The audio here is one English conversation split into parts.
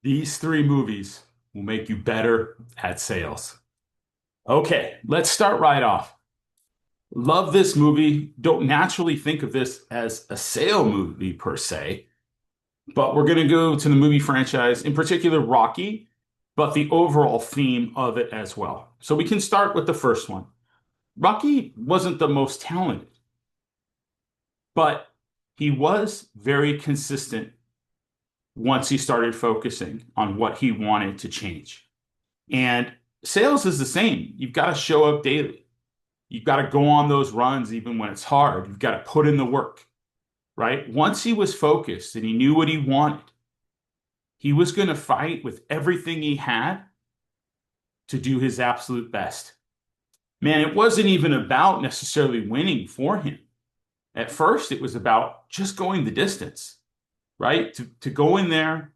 These three movies will make you better at sales. Okay, let's start right off. Love this movie. Don't naturally think of this as a sale movie per se, but we're going to go to the movie franchise, in particular Rocky, but the overall theme of it as well. So we can start with the first one. Rocky wasn't the most talented, but he was very consistent once he started focusing on what he wanted to change. And sales is the same. You've got to show up daily. You've got to go on those runs even when it's hard. You've got to put in the work, right? Once he was focused and he knew what he wanted, he was going to fight with everything he had to do his absolute best. Man, it wasn't even about necessarily winning for him. At first, it was about just going the distance, right? To go in there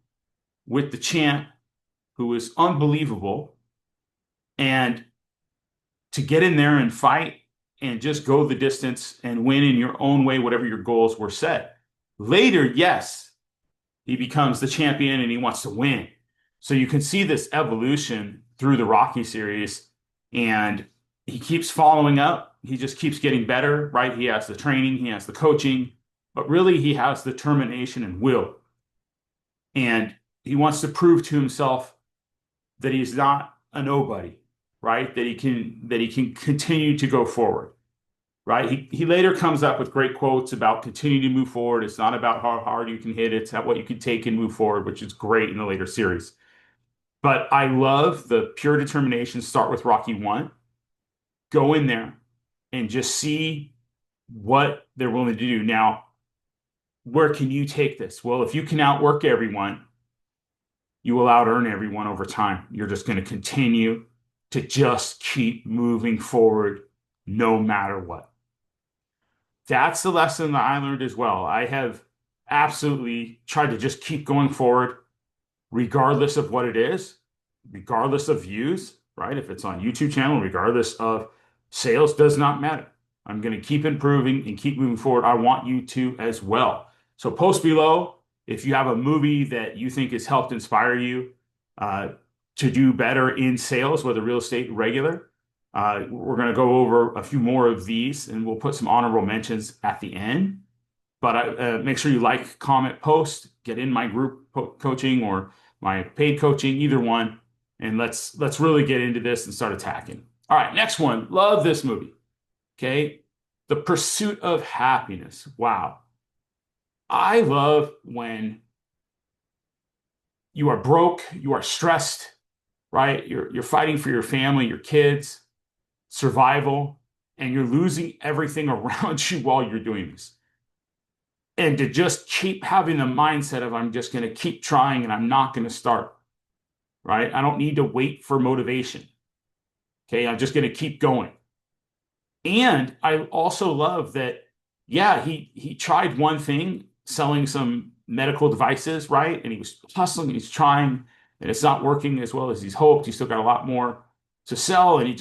with the champ who was unbelievable and to get in there and fight and just go the distance and win in your own way, whatever your goals were set. Later, yes, he becomes the champion and he wants to win. So you can see this evolution through the Rocky series, and he keeps following up. He just keeps getting better, right? He has the training, he has the coaching, but really he has the determination and will. And he wants to prove to himself that he's not a nobody, right? That he can continue to go forward, right? He later comes up with great quotes about continuing to move forward. It's not about how hard you can hit, it's what you can take and move forward, which is great in the later series. But I love the pure determination. Start with Rocky 1, go in there and just see what they're willing to do. Now, where can you take this? Well, if you can outwork everyone, you will out earn everyone over time. You're just going to continue to just keep moving forward no matter what. That's the lesson that I learned as well. I have absolutely tried to just keep going forward, regardless of what it is, regardless of views, right? If it's on YouTube channel, regardless of sales, does not matter. I'm going to keep improving and keep moving forward. I want you to as well. So post below if you have a movie that you think has helped inspire you to do better in sales, whether real estate, regular. We're going to go over a few more of these, and we'll put some honorable mentions at the end. But make sure you like, comment, post, get in my group coaching or my paid coaching, either one, and let's really get into this and start attacking. All right, next one. Love this movie. Okay, The Pursuit of Happyness. Wow. I love when you are broke, you are stressed, right? You're fighting for your family, your kids, survival, and you're losing everything around you while you're doing this. And to just keep having the mindset of I'm just going to keep trying and I'm not going to start, right? I don't need to wait for motivation. Okay, I'm just going to keep going. And I also love that, yeah, he tried one thing, selling some medical devices, right? And he was hustling, he's trying, and it's not working as well as he's hoped. He's still got a lot more to sell, and he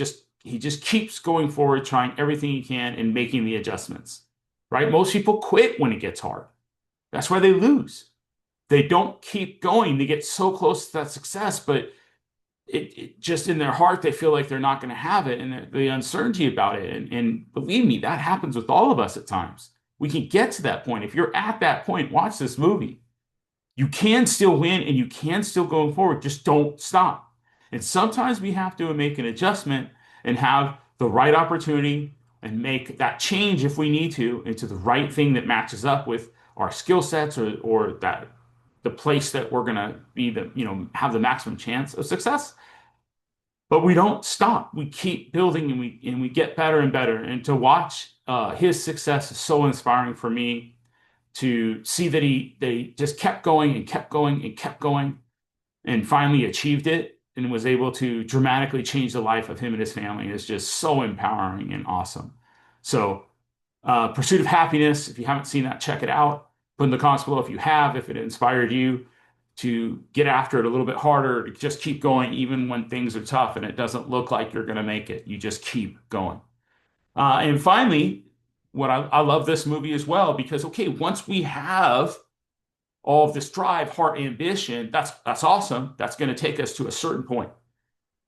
just keeps going forward, trying everything he can and making the adjustments, right? Most people quit when it gets hard. That's why they lose. They don't keep going. They get so close to that success, but it just in their heart, they feel like they're not going to have it, and the uncertainty about it. And believe me, that happens with all of us at times. We can get to that point. If you're at that point, watch this movie. You can still win and you can still go forward. Just don't stop. And sometimes we have to make an adjustment and have the right opportunity and make that change if we need to into the right thing that matches up with our skill sets or that the place that we're going to be have the maximum chance of success. But we don't stop. We keep building and we get better and better. And to watch his success is so inspiring for me, to see that they just kept going and kept going and kept going and finally achieved it and was able to dramatically change the life of him and his family is just so empowering and awesome. So Pursuit of Happyness, if you haven't seen that, check it out. Put in the comments below if you have, if it inspired you to get after it a little bit harder, to just keep going even when things are tough and it doesn't look like you're going to make it. You just keep going. And finally, what I love this movie as well, because, okay, once we have all of this drive, heart, ambition, that's awesome. That's going to take us to a certain point.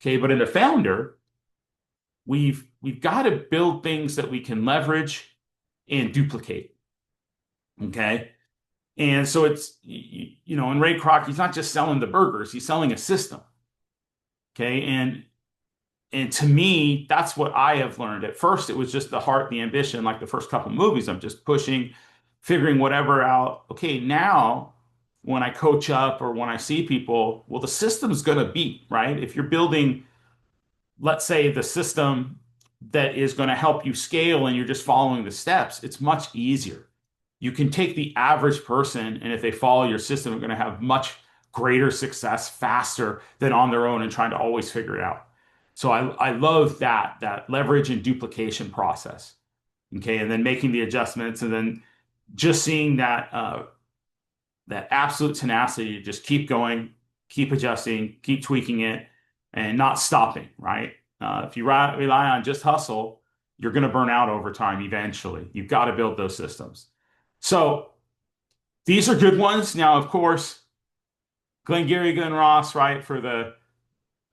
Okay, but in a founder, we've got to build things that we can leverage and duplicate. Okay. And so and Ray Kroc, he's not just selling the burgers, he's selling a system. Okay. And to me, that's what I have learned. At first, it was just the heart, the ambition, like the first couple movies. I'm just pushing, figuring whatever out. Okay, now when I coach up or when I see people, well, the system's going to beat, right? If you're building, let's say, the system that is going to help you scale and you're just following the steps, it's much easier. You can take the average person, and if they follow your system, they're going to have much greater success faster than on their own and trying to always figure it out. So I love that leverage and duplication process. Okay, and then making the adjustments, and then just seeing that absolute tenacity to just keep going, keep adjusting, keep tweaking it, and not stopping, right? If you rely on just hustle, you're going to burn out over time eventually. You've got to build those systems. So these are good ones. Now, of course, Glengarry Glen Ross, right, for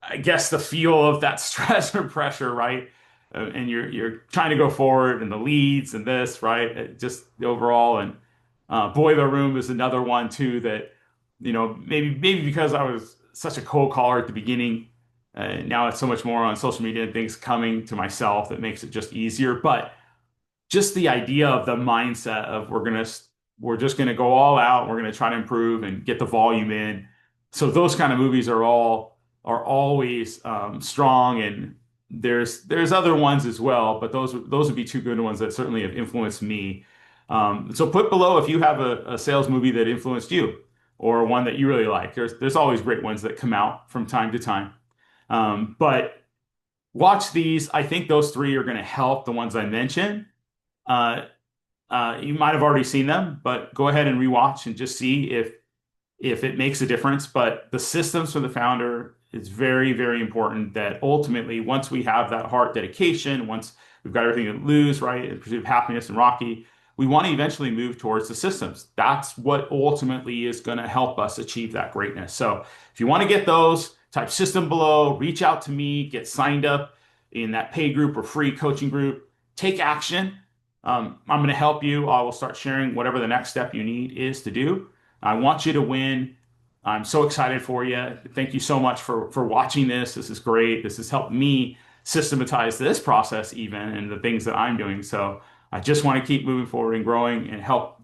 I guess the feel of that stress or pressure, right? And you're trying to go forward, and the leads and this, right? Just the overall, and Boiler Room is another one too that, maybe because I was such a cold caller at the beginning, now it's so much more on social media and things coming to myself that makes it just easier. But just the idea of the mindset of we're just gonna go all out, we're gonna try to improve and get the volume in. So those kind of movies are always strong, and there's other ones as well, but those would be two good ones that certainly have influenced me. So put below if you have a sales movie that influenced you or one that you really like. There's always great ones that come out from time to time. But watch these. I think those three are going to help the ones I mentioned. Uh, you might have already seen them, but go ahead and rewatch and just see if it makes a difference. But the systems for the founder is very, very important, that ultimately, once we have that heart dedication, once we've got everything to lose, right, in Pursuit of Happyness and Rocky, we want to eventually move towards the systems. That's what ultimately is going to help us achieve that greatness. So if you want to get those, type system below, reach out to me, get signed up in that paid group or free coaching group, take action. I'm going to help you. I will start sharing whatever the next step you need is to do. I want you to win. I'm so excited for you. Thank you so much for watching this. This is great. This has helped me systematize this process even and the things that I'm doing. So I just want to keep moving forward and growing and help,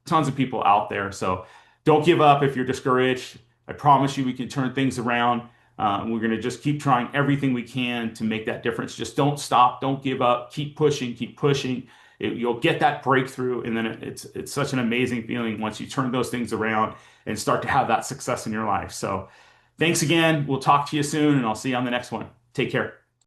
tons of people out there. So don't give up if you're discouraged. I promise you we can turn things around. We're going to just keep trying everything we can to make that difference. Just don't stop. Don't give up. Keep pushing. Keep pushing. You'll get that breakthrough, and then it's such an amazing feeling once you turn those things around and start to have that success in your life. So thanks again. We'll talk to you soon, and I'll see you on the next one. Take care.